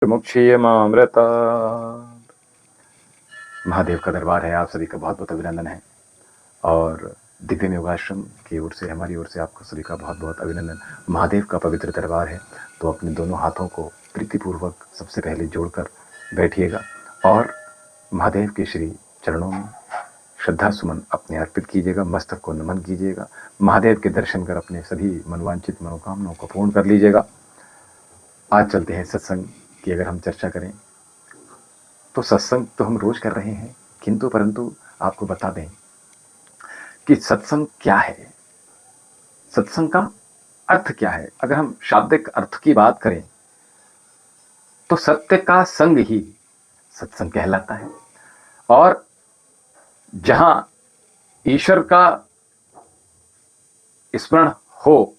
मुक्षीयमामृता। महादेव का दरबार है, आप सभी का बहुत बहुत अभिनंदन है। और दिव्य योगाश्रम की ओर से, हमारी ओर से आपको सभी का बहुत बहुत अभिनंदन। महादेव का पवित्र दरबार है, तो अपने दोनों हाथों को प्रीतिपूर्वक सबसे पहले जोड़कर बैठिएगा और महादेव के श्री चरणों में श्रद्धा सुमन अपने अर्पित कीजिएगा, मस्तक को नमन कीजिएगा। महादेव के दर्शन कर अपने सभी मनवांछित मनोकामनाओं को पूर्ण कर लीजिएगा। आज चलते हैं सत्संग की अगर हम चर्चा करें तो सत्संग तो हम रोज कर रहे हैं, किंतु परंतु आपको बता दें कि सत्संग क्या है, सत्संग का अर्थ क्या है। अगर हम शाब्दिक अर्थ की बात करें तो सत्य का संग ही सत्संग कहलाता है। और जहां ईश्वर का स्मरण हो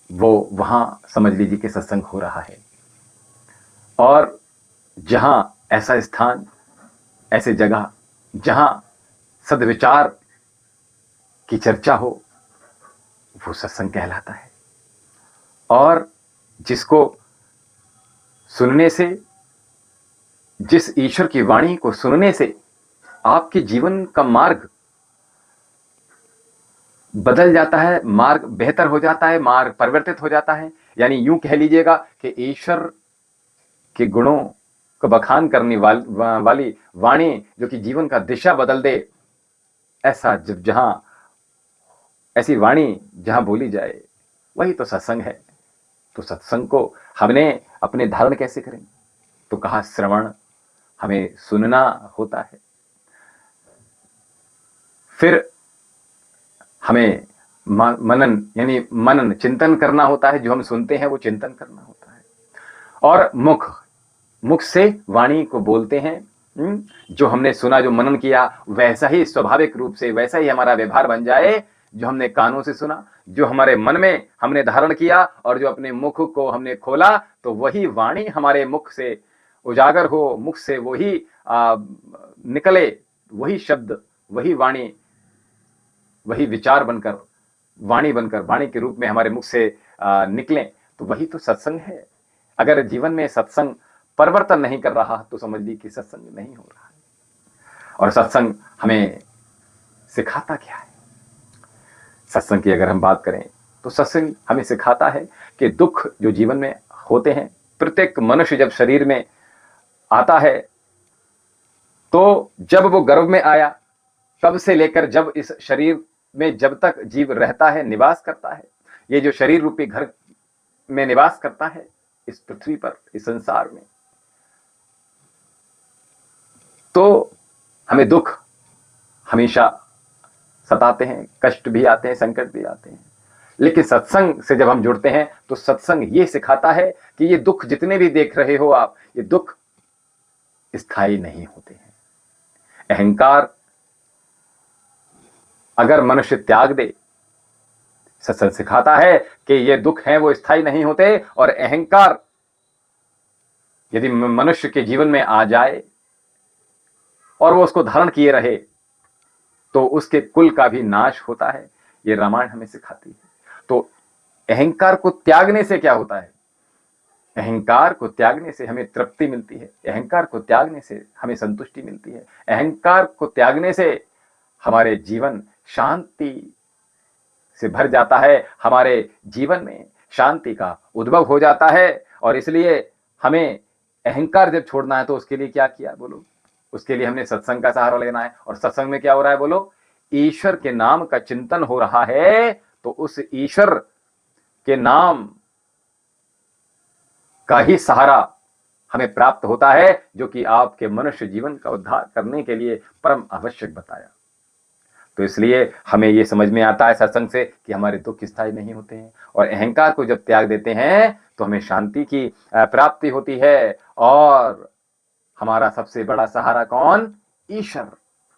वो वहां समझ लीजिए कि सत्संग हो रहा है। और जहां ऐसा स्थान, ऐसे जगह जहां सद्विचार की चर्चा हो वो सत्संग कहलाता है। और जिसको सुनने से, जिस ईश्वर की वाणी को सुनने से आपके जीवन का मार्ग बदल जाता है, मार्ग बेहतर हो जाता है, मार्ग परिवर्तित हो जाता है। यानी यूं कह लीजिएगा कि ईश्वर के गुणों को बखान करने वाली वाणी जो कि जीवन का दिशा बदल दे, ऐसा जब जहां ऐसी वाणी जहां बोली जाए वही तो सत्संग है। तो सत्संग को हमने अपने धारण कैसे करें, तो कहा श्रवण, हमें सुनना होता है। फिर हमें मनन यानी मनन चिंतन करना होता है, जो हम सुनते हैं वो चिंतन करना होता है। और मुख से वाणी को बोलते हैं, जो हमने सुना, जो मनन किया वैसा ही स्वाभाविक रूप से वैसा ही हमारा व्यवहार बन जाए। जो हमने कानों से सुना, जो हमारे मन में हमने धारण किया और जो अपने मुख को हमने खोला, तो वही वाणी हमारे मुख से उजागर हो, मुख से वही निकले, वही शब्द, वही वाणी, वही विचार बनकर, वाणी बनकर, वाणी के रूप में हमारे मुख से निकले, तो वही तो सत्संग है। अगर जीवन में सत्संग परिवर्तन नहीं कर रहा तो समझ ली कि सत्संग नहीं हो रहा है। और सत्संग हमें सिखाता क्या है? सत्संग की अगर हम बात करें तो सत्संग हमें सिखाता है कि दुख जो जीवन में होते हैं, प्रत्येक मनुष्य जब शरीर में आता है तो जब वो गर्भ में आया तब से लेकर जब इस शरीर में जब तक जीव रहता है, निवास करता है, ये जो शरीर रूपी घर में निवास करता है इस पृथ्वी पर, इस संसार में, तो हमें दुख हमेशा सताते हैं, कष्ट भी आते हैं, संकट भी आते हैं। लेकिन सत्संग से जब हम जुड़ते हैं तो सत्संग ये सिखाता है कि ये दुख जितने भी देख रहे हो आप, ये दुख स्थायी नहीं होते हैं। अहंकार अगर मनुष्य त्याग दे, सत्संग सिखाता है कि ये दुख हैं वो स्थायी नहीं होते। और अहंकार यदि मनुष्य के जीवन में आ जाए और वो उसको धारण किए रहे तो उसके कुल का भी नाश होता है। ये रामायण हमें सिखाती है। तो अहंकार को त्यागने से क्या होता है? अहंकार को त्यागने से हमें तृप्ति मिलती है, अहंकार को त्यागने से हमें संतुष्टि मिलती है, अहंकार को त्यागने से हमारे जीवन शांति से भर जाता है, हमारे जीवन में शांति का उद्भव हो जाता है। और इसलिए हमें अहंकार जब छोड़ना है तो उसके लिए क्या किया बोलो? उसके लिए हमने सत्संग का सहारा लेना है। और सत्संग में क्या हो रहा है बोलो? ईश्वर के नाम का चिंतन हो रहा है। तो उस ईश्वर के नाम का ही सहारा हमें प्राप्त होता है, जो कि आपके मनुष्य जीवन का उद्धार करने के लिए परम आवश्यक बताया। तो इसलिए हमें यह समझ में आता है सत्संग से कि हमारे दुख स्थायी नहीं होते हैं। और अहंकार को जब त्याग देते हैं तो हमें शांति की प्राप्ति होती है। और हमारा सबसे बड़ा सहारा कौन? ईश्वर।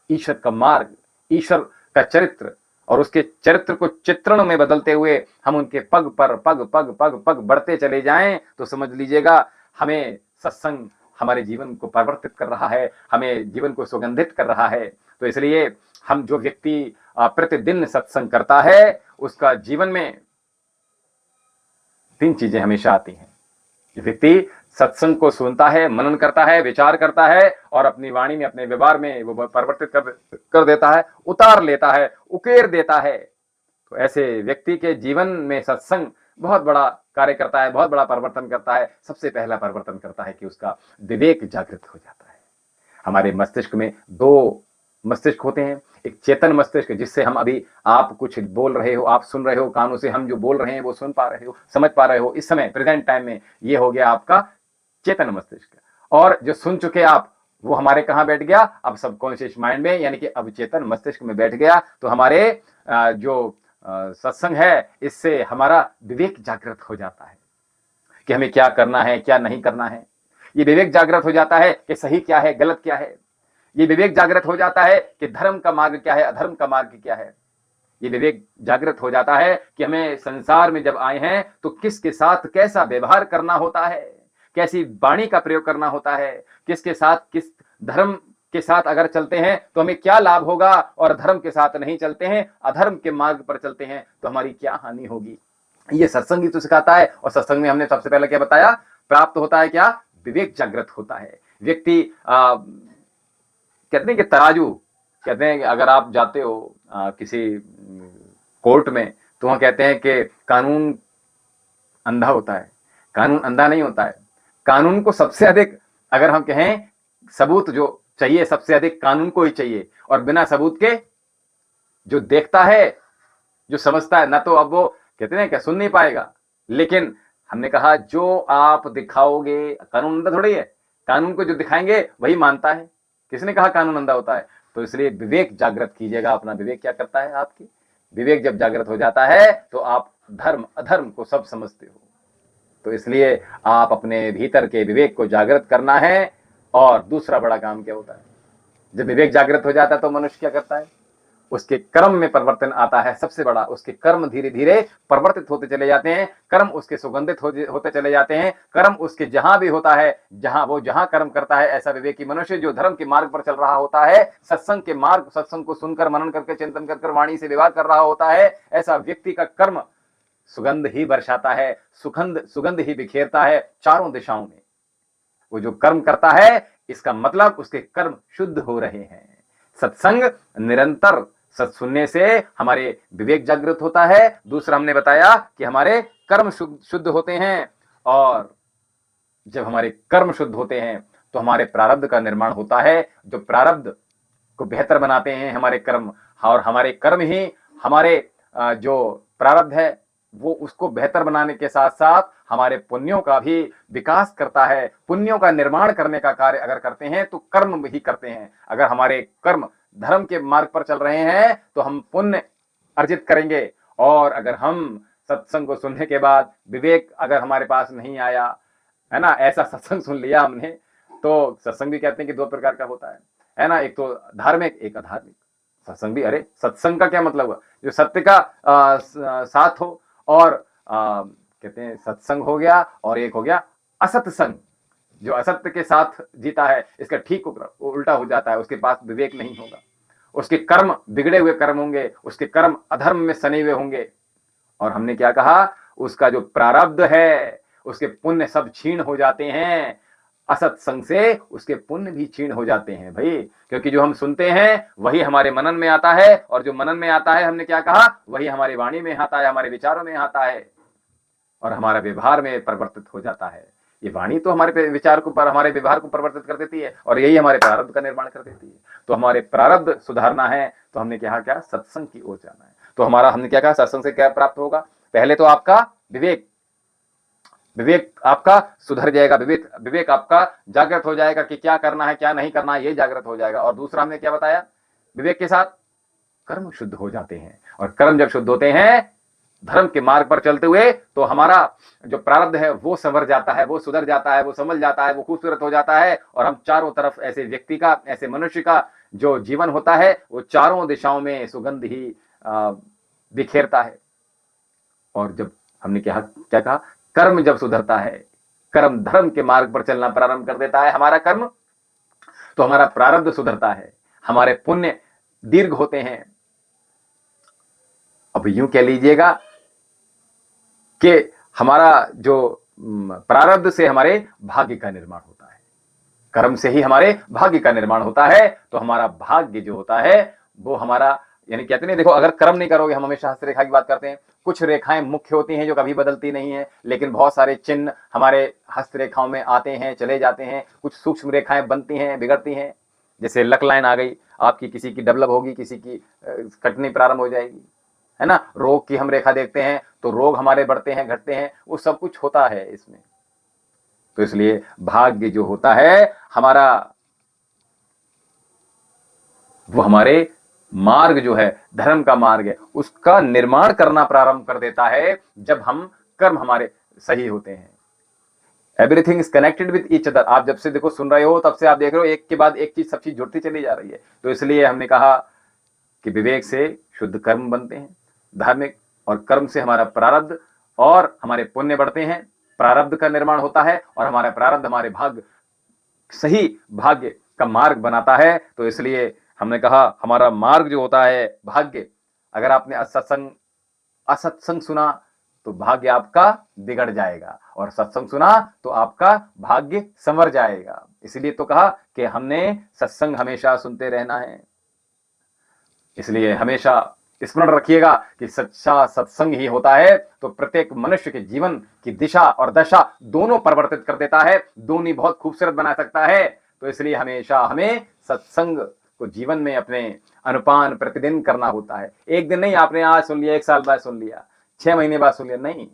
ईश्वर का मार्ग, ईश्वर का चरित्र, और उसके चरित्र को चित्रण में बदलते हुए हम उनके पग पर पग पग पग पग बढ़ते चले जाएं तो समझ लीजिएगा हमें सत्संग हमारे जीवन को परिवर्तित कर रहा है, हमें जीवन को सुगंधित कर रहा है। तो इसलिए हम जो व्यक्ति प्रतिदिन सत्संग करता है उसका जीवन में तीन चीजें हमेशा आती हैं। व्यक्ति सत्संग को सुनता है, मनन करता है, विचार करता है और अपनी वाणी में, अपने व्यवहार में वो परिवर्तित कर देता है, उतार लेता है, उकेर देता है। तो ऐसे व्यक्ति के जीवन में सत्संग बहुत बड़ा कार्य करता है, बहुत बड़ा परिवर्तन करता है। सबसे पहला परिवर्तन करता है कि उसका विवेक जागृत हो जाता है। हमारे मस्तिष्क में दो मस्तिष्क होते हैं, एक चेतन मस्तिष्क जिससे हम अभी आप कुछ बोल रहे हो, आप सुन रहे हो, कानों से हम जो बोल रहे हैं वो सुन पा रहे हो, समझ पा रहे हो। इस समय प्रेजेंट टाइम में ये हो गया आपका चेतन मस्तिष्क। और जो सुन चुके आप वो हमारे कहां बैठ गया, अब सबकॉन्शियस माइंड में, यानी कि अब चेतन मस्तिष्क में बैठ गया। तो हमारे जो सत्संग है इससे हमारा विवेक जागृत हो जाता है कि हमें क्या करना है, क्या नहीं करना है। ये विवेक जागृत हो जाता है कि सही क्या है, गलत क्या है। ये विवेक जागृत हो जाता है कि धर्म का मार्ग क्या है, अधर्म का मार्ग क्या है। ये विवेक जागृत हो जाता है कि हमें संसार में जब आए हैं तो किसके साथ कैसा व्यवहार करना होता है, कैसी वाणी का प्रयोग करना होता है, किसके साथ, किस धर्म के साथ अगर चलते हैं तो हमें क्या लाभ होगा, और धर्म के साथ नहीं चलते हैं, अधर्म के मार्ग पर चलते हैं तो हमारी क्या हानि होगी। ये सत्संग ही तो सिखाता है। और सत्संग में हमने सबसे पहले क्या बताया, प्राप्त होता है क्या, विवेक जागृत होता है। व्यक्ति कहते हैं कि तराजू, कहते हैं कि अगर आप जाते हो किसी कोर्ट में तो वहां कहते हैं कि कानून अंधा होता है। कानून अंधा नहीं होता है। कानून को सबसे अधिक, अगर हम कहें, सबूत जो चाहिए सबसे अधिक कानून को ही चाहिए, और बिना सबूत के जो देखता है, जो समझता है ना, तो अब वो कहते हैं क्या, सुन नहीं पाएगा। लेकिन हमने कहा जो आप दिखाओगे, कानून अंधा थोड़ी है, कानून को जो दिखाएंगे वही मानता है। किसने कहा कानून अंधा होता है। तो इसलिए विवेक जागृत कीजिएगा। अपना विवेक क्या करता है, आपकी विवेक जब जागृत हो जाता है तो आप धर्म अधर्म को सब समझते हो। तो इसलिए आप अपने भीतर के विवेक को जागृत करना है। और दूसरा बड़ा काम क्या होता है, जब विवेक जागृत हो जाता है तो मनुष्य क्या करता है, उसके कर्म में परिवर्तन आता है। सबसे बड़ा, उसके कर्म धीरे धीरे परिवर्तित होते चले जाते हैं, कर्म उसके सुगंधित होते चले जाते हैं। कर्म उसके जहां भी होता है, जहां कर्म करता है, ऐसा विवेकी मनुष्य जो धर्म के मार्ग पर चल रहा होता है, सत्संग के मार्ग, सत्संग को सुनकर, मनन करके, चिंतन कर वाणी से व्यवहार कर रहा होता है, ऐसा व्यक्ति का कर्म सुगंध ही बरसाता है, सुगंध ही बिखेरता है चारों दिशाओं में। वो जो कर्म करता है, इसका मतलब उसके कर्म शुद्ध हो रहे हैं। सत्संग निरंतर सत सुनने से हमारे विवेक जागृत होता है। दूसरा हमने बताया कि हमारे कर्म शुद्ध होते हैं, और जब हमारे कर्म शुद्ध होते हैं तो हमारे प्रारब्ध का निर्माण होता है। जो प्रारब्ध को बेहतर बनाते हैं हमारे कर्म, और हमारे कर्म ही हमारे जो प्रारब्ध है वो उसको बेहतर बनाने के साथ साथ हमारे पुण्यों का भी विकास करता है। पुण्यों का निर्माण करने का कार्य अगर करते हैं तो कर्म ही करते हैं। अगर हमारे कर्म धर्म के मार्ग पर चल रहे हैं तो हम पुण्य अर्जित करेंगे। और अगर हम सत्संग को सुनने के बाद विवेक अगर हमारे पास नहीं आया, है ना, ऐसा सत्संग सुन लिया हमने, तो सत्संग भी कहते हैं कि दो प्रकार का होता है ना, एक तो धार्मिक, एक अधार्मिक। सत्संग भी, अरे सत्संग का क्या मतलब हुआ, जो सत्य का साथ हो, और कहते हैं सत्संग हो गया, और एक हो गया असत्संग, जो असत्य के साथ जीता है, इसका ठीक उल्टा हो जाता है। उसके पास विवेक नहीं होगा, उसके कर्म बिगड़े हुए कर्म होंगे, उसके कर्म अधर्म में सने हुए होंगे। और हमने क्या कहा, उसका जो प्रारब्ध है, उसके पुण्य सब क्षीण हो जाते हैं। असत्संग से उसके पुण्य भी क्षीण हो जाते हैं भाई, क्योंकि जो हम सुनते हैं वही हमारे मनन में आता है, और जो मनन में आता है, हमने क्या कहा, वही हमारी वाणी में आता है, हमारे विचारों में आता है, और हमारा व्यवहार में परिवर्तित हो जाता है। ये वाणी तो हमारे विचार को, हमारे व्यवहार को परिवर्तित कर देती है, और यही हमारे प्रारब्ध का निर्माण कर देती है। तो हमारे प्रारब्ध सुधारना है तो हमने कहा क्या, सत्संग की ओर जाना है। तो हमारा, हमने क्या कहा, सत्संग से क्या प्राप्त होगा, पहले तो आपका विवेक आपका सुधर जाएगा, विवेक आपका जागृत हो जाएगा कि क्या करना है, क्या नहीं करना है, ये जागृत हो जाएगा। और दूसरा हमने क्या बताया, विवेक के साथ कर्म शुद्ध हो जाते हैं, और कर्म जब शुद्ध होते हैं धर्म के मार्ग पर चलते हुए, तो हमारा जो प्रारब्ध है वो संवर जाता है, वो सुधर जाता है, वो संभल जाता है, वो खूबसूरत हो जाता है। और हम चारों तरफ ऐसे व्यक्ति का, ऐसे मनुष्य का जो जीवन होता है वो चारों दिशाओं में सुगंध ही बिखेरता है। और जब हमने क्या कहा, कर्म जब सुधरता है, कर्म धर्म के मार्ग पर चलना प्रारंभ कर देता है हमारा कर्म, तो हमारा प्रारब्ध सुधरता है, हमारे पुण्य दीर्घ होते हैं। अब यूं कह लीजिएगा कि हमारा जो प्रारब्ध से हमारे भाग्य का निर्माण होता है, कर्म से ही हमारे भाग्य का निर्माण होता है। तो हमारा भाग्य जो होता है वो हमारा, यानी कहते नहीं, देखो अगर कर्म नहीं करोगे, हम हमेशा हस्तरेखा की बात करते हैं, कुछ रेखाएं मुख्य होती हैं जो कभी बदलती नहीं है, लेकिन बहुत सारे चिन्ह हमारे हस्तरेखाओं में आते हैं, चले जाते हैं। कुछ सूक्ष्म रेखाएं बनती हैं, बिगड़ती हैं, जैसे लक लाइन आ गई आपकी, किसी की डेवलप होगी, किसी की कटनी प्रारंभ हो जाएगी, है ना। रोग की हम रेखा देखते हैं तो रोग हमारे बढ़ते हैं, घटते हैं, वो सब कुछ होता है इसमें। तो इसलिए भाग्य जो होता है हमारा, वो हमारे मार्ग जो है, धर्म का मार्ग है, उसका निर्माण करना प्रारंभ कर देता है जब हम कर्म हमारे सही होते हैं। Everything is connected with each other. आप जब से देखो सुन रहे हो तब से आप देख रहे हो, एक के बाद एक चीज, सब चीज जुड़ती चली जा रही है। तो इसलिए हमने कहा कि विवेक से शुद्ध कर्म बनते हैं, धार्मिक, और कर्म से हमारा प्रारब्ध और हमारे पुण्य बढ़ते हैं, प्रारब्ध का निर्माण होता है, और हमारा प्रारब्ध हमारे भाग्य, सही भाग्य का मार्ग बनाता है। तो इसलिए हमने कहा हमारा मार्ग जो होता है भाग्य, अगर आपने असत्संग सुना तो भाग्य आपका बिगड़ जाएगा, और सत्संग सुना तो आपका भाग्य संवर जाएगा। इसलिए तो कहा कि हमने सत्संग हमेशा सुनते रहना है। इसलिए हमेशा स्मरण रखिएगा कि सच्चा सत्संग ही होता है तो प्रत्येक मनुष्य के जीवन की दिशा और दशा दोनों परिवर्तित कर देता है, दोनों बहुत खूबसूरत बना सकता है। तो इसलिए हमेशा हमें सत्संग को जीवन में अपने अनुपान प्रतिदिन करना होता है। एक दिन नहीं, आपने आज सुन लिया, एक साल बाद सुन लिया, 6 महीने बाद सुन लिया, नहीं,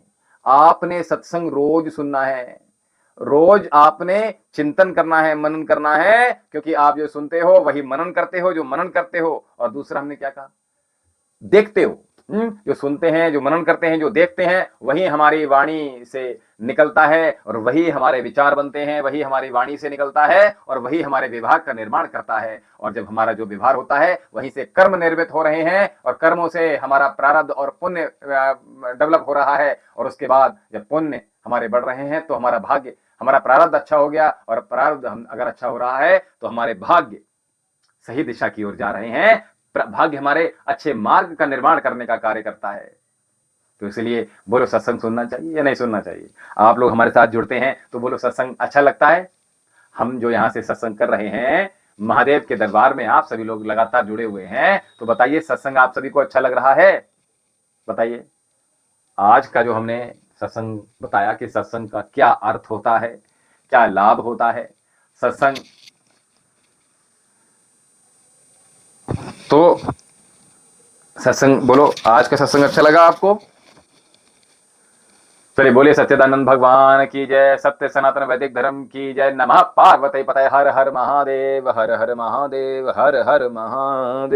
आपने सत्संग रोज सुनना है, रोज आपने चिंतन करना है, मनन करना है, क्योंकि आप जो सुनते हो वही मनन करते हो, जो मनन करते हो, और दूसरा हमने क्या कहा, देखते हो। जो सुनते हैं, जो मनन करते हैं, जो देखते हैं, वही हमारी वाणी से निकलता है, और वही हमारे विचार बनते हैं, वही हमारी वाणी से निकलता है, और वही हमारे विभाग का निर्माण करता है। और जब हमारा जो व्यवहार होता है वहीं से कर्म निर्मित हो रहे हैं, और कर्मों से हमारा प्रारब्ध और पुण्य डेवलप हो रहा है, और उसके बाद जब पुण्य हमारे बढ़ रहे हैं तो हमारा भाग्य, हमारा प्रारब्ध अच्छा हो गया, और प्रारब्ध हम अगर अच्छा हो रहा है तो हमारे भाग्य सही दिशा की ओर जा रहे हैं, भाग्य हमारे अच्छे मार्ग का निर्माण करने का कार्य करता है। तो इसलिए बोलो सत्संग सुनना चाहिए या नहीं सुनना चाहिए? आप लोग हमारे साथ जुड़ते हैं तो बोलो सत्संग अच्छा लगता है? हम जो यहाँ से सत्संग कर रहे हैं महादेव के दरबार में, आप सभी लोग लगातार जुड़े हुए हैं, तो बताइए सत्संग आप सभी को अच्छा लग रहा है? बताइए। आज का जो हमने सत्संग बताया कि सत्संग का क्या अर्थ होता है, क्या लाभ होता है, सत्संग, तो सत्संग बोलो, आज का सत्संग अच्छा लगा आपको? चलिए बोलिए सच्चिदानंद भगवान की जय, सत्य सनातन वैदिक धर्म की जय। नमः पार्वती पतये, हर हर महादेव, हर हर महादेव, हर हर महादेव।